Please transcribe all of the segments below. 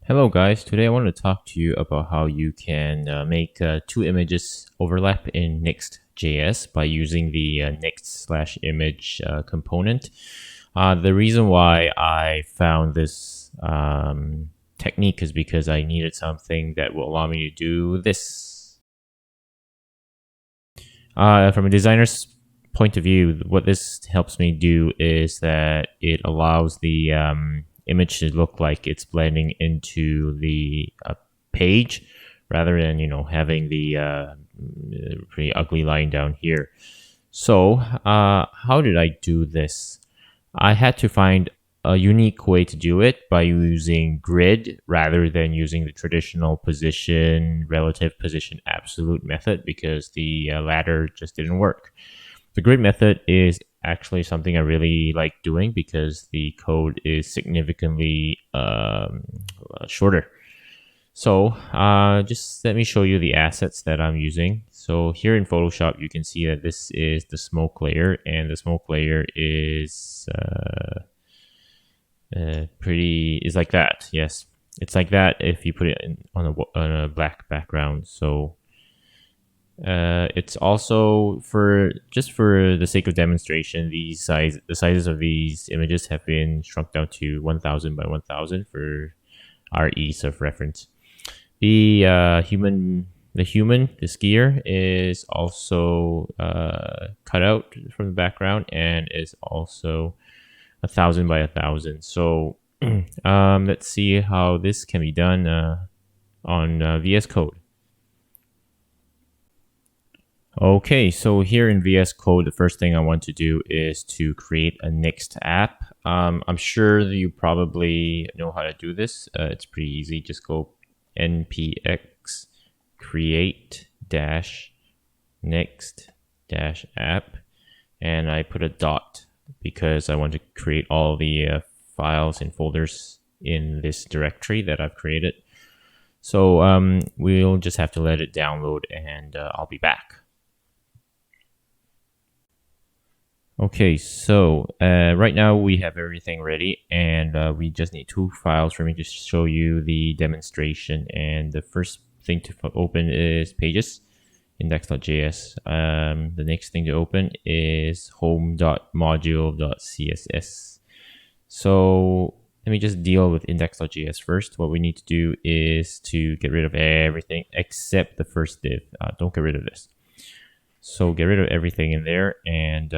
Hello guys, today I want to talk to you about how you can make two images overlap in Next.js by using the next/image component. The reason why I found this technique is because I needed something that will allow me to do this. From a designer's point of view, what this helps me do is that it allows the image to look like it's blending into the page rather than having the pretty ugly line down here. So how did I do this? I had to find a unique way to do it by using grid rather than using the traditional position, relative position, absolute method, because the latter just didn't work. The grid method is actually something I really like doing because the code is significantly shorter. So just let me show you the assets that I'm using. So here in Photoshop, you can see that this is the smoke layer, and the smoke layer is is like that. Yes, it's like that if you put it on a black background. So it's also for the sake of demonstration, the sizes of these images have been shrunk down to 1000 by 1000 for our ease of reference. The skier is also cut out from the background and is also 1000 by 1000. So let's see how this can be done on VS Code. Okay, so here in VS Code, the first thing I want to do is to create a Next app. I'm sure that you probably know how to do this. It's pretty easy. Just go npx create -next -app, and I put a dot because I want to create all the files and folders in this directory that I've created. So we'll just have to let it download, and I'll be back. Okay, so right now we have everything ready, and we just need two files for me to show you the demonstration. And the first thing to open is pages, index.js. The next thing to open is home.module.css. So let me just deal with index.js first. What we need to do is to get rid of everything except the first div. Don't get rid of this. So get rid of everything in there, and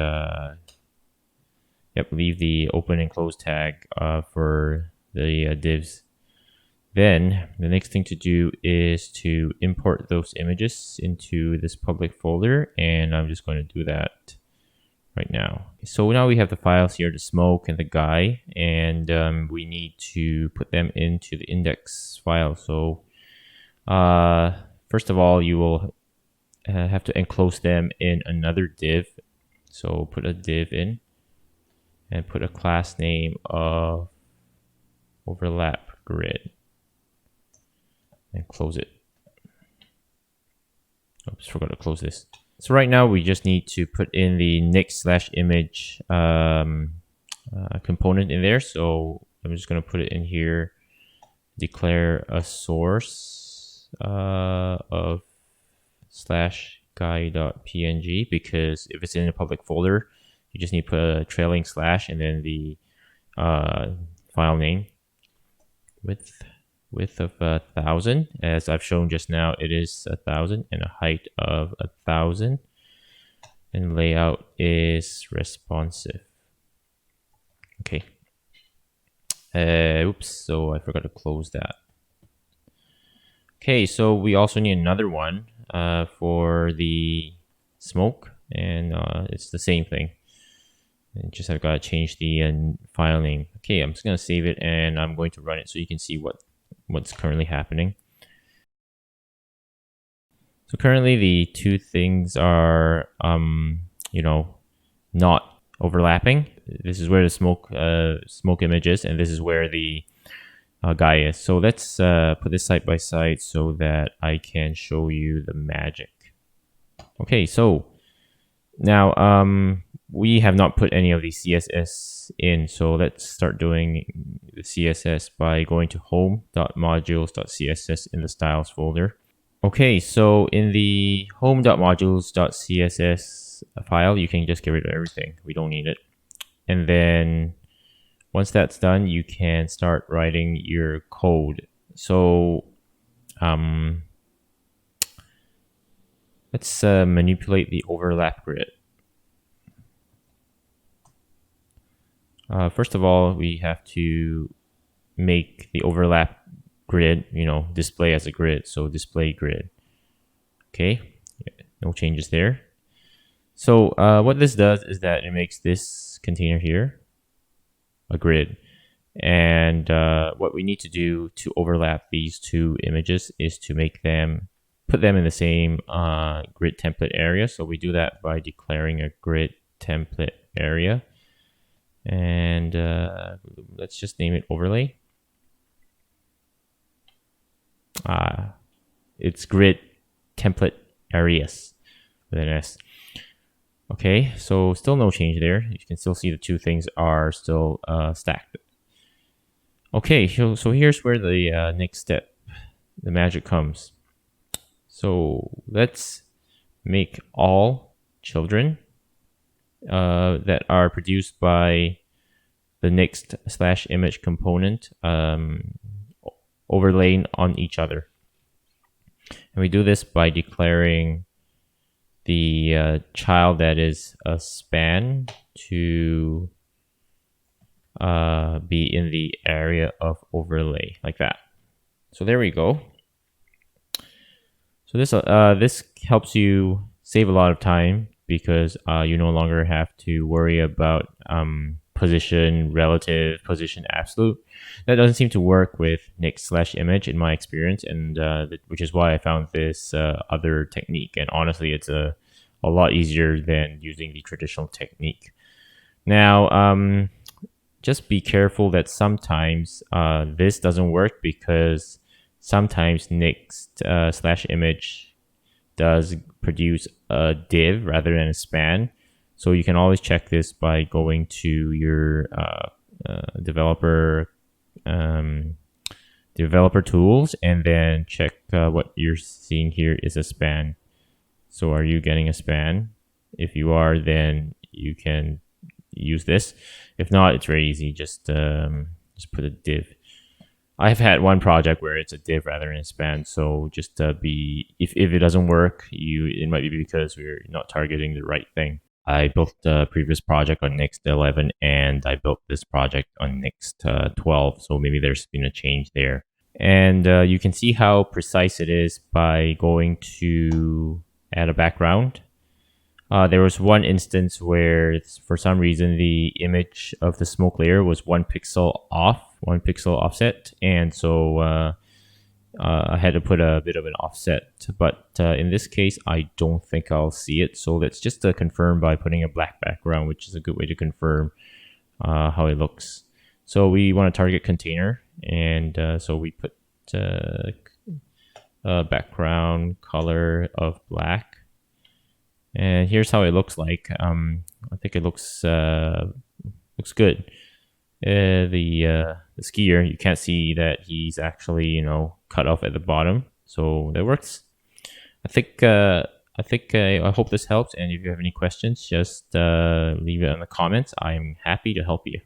leave the open and close tag for the divs. Then the next thing to do is to import those images into this public folder, and I'm just going to do that right now. So now we have the files here, the smoke and the guy, and we need to put them into the index file. So first of all, you will have to enclose them in another div. So put a div in and put a class name of overlap grid and close it. Oops, forgot to close this. So right now we just need to put in the next/image component in there. So I'm just going to put it in here, declare a source of /guy.png, because if it's in a public folder, you just need to put a trailing slash and then the file name. Width of 1000, as I've shown just now, it is 1000, and a height of 1000, and layout is responsive. Okay. Oops, so I forgot to close that. Okay, so we also need another one for the smoke, and it's the same thing. And just I've got to change the file name. Okay, I'm just going to save it, and I'm going to run it so you can see what's currently happening. So currently the two things are not overlapping. This is where the smoke image is, and this is where the guy is. So let's put this side by side so that I can show you the magic. Okay, so Now, we have not put any of the CSS in, so let's start doing the CSS by going to home.modules.css in the styles folder. Okay, so in the home.modules.css file, you can just get rid of everything. We don't need it. And then once that's done, you can start writing your code. So let's manipulate the overlap grid. First of all, we have to make the overlap grid, display as a grid. So display grid. Okay, no changes there. So what this does is that it makes this container here a grid. And what we need to do to overlap these two images is to put them in the same grid template area. So we do that by declaring a grid template area. And let's just name it overlay. It's grid template areas with an S. Okay, so still no change there. You can still see the two things are still stacked. Okay, so here's where the next step, the magic comes. So let's make all children that are produced by the next/image component overlaying on each other. And we do this by declaring the child that is a span to be in the area of overlay, like that. So there we go. So this helps you save a lot of time because you no longer have to worry about position, relative, position, absolute. That doesn't seem to work with next/image in my experience, and which is why I found this other technique. And honestly, it's a lot easier than using the traditional technique. Now, just be careful that sometimes this doesn't work because sometimes next/image does produce a div rather than a span. So you can always check this by going to your developer tools and then check what you're seeing here is a span. So are you getting a span? If you are, then you can use this. If not, it's very easy. Just put a div. I've had one project where it's a div rather than a span. So just if it doesn't work, it might be because we're not targeting the right thing. I built the previous project on Next 11 and I built this project on Next 12. So maybe there's been a change there. And you can see how precise it is by going to add a background. There was one instance where for some reason the image of the smoke layer was 1 pixel off, 1 pixel offset. And so I had to put a bit of an offset, but in this case, I don't think I'll see it. So let's just confirm by putting a black background, which is a good way to confirm how it looks. So we want to target container, and so we put a background color of black. And here's how it looks like. I think it looks good. The skier, you can't see that he's actually cut off at the bottom, so that works. I hope this helps, and if you have any questions, just leave it in the comments. I'm happy to help you.